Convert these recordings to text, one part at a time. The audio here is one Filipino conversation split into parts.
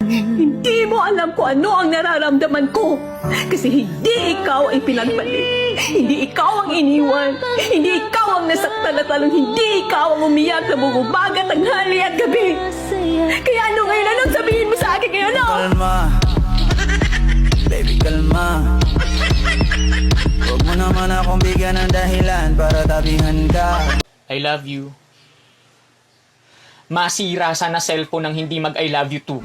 Hindi mo alam kung ano ang nararamdaman ko. Kasi hindi ikaw ang pinagpalit. Hindi ikaw ang iniwan. Hindi ikaw ang nasaktan at lalong hindi ikaw ang umiyak na bububaga tanghali at gabi. Kaya ano ngayon? Anong sabihin mo sa akin ngayon? No? Kalma, baby kalma. Huwag mo naman akong bigyan ng dahilan para tabihan ka. I love you. Masira sana cellphone ng hindi mag-I love you too.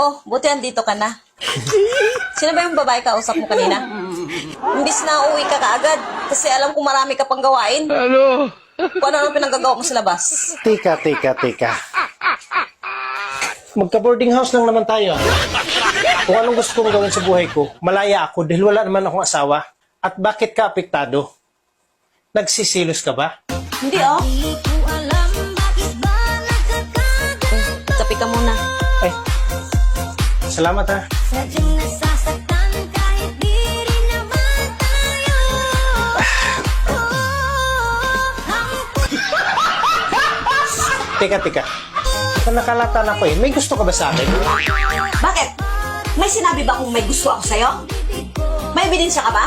Oh, buti andito ka na. Sino ba yung babae kausap mo kanina? Imbis na uuwi ka kaagad kasi alam kong marami ka pang gawain. Ano? Kung ano pinanggagawa mo sa labas. Tika. Magka-boarding house lang naman tayo. Kung anong gusto kong gawin sa buhay ko, malaya ako dahil wala naman akong asawa. At bakit ka apektado? Nagsisilos ka ba? Hindi oh. Kapi ka muna. Ay, salamat ha. Tika. Nakalatan ako eh. May gusto ka ba sa akin? Bakit? May sinabi ba kung may gusto ako sa'yo? May ebidensya ka ba?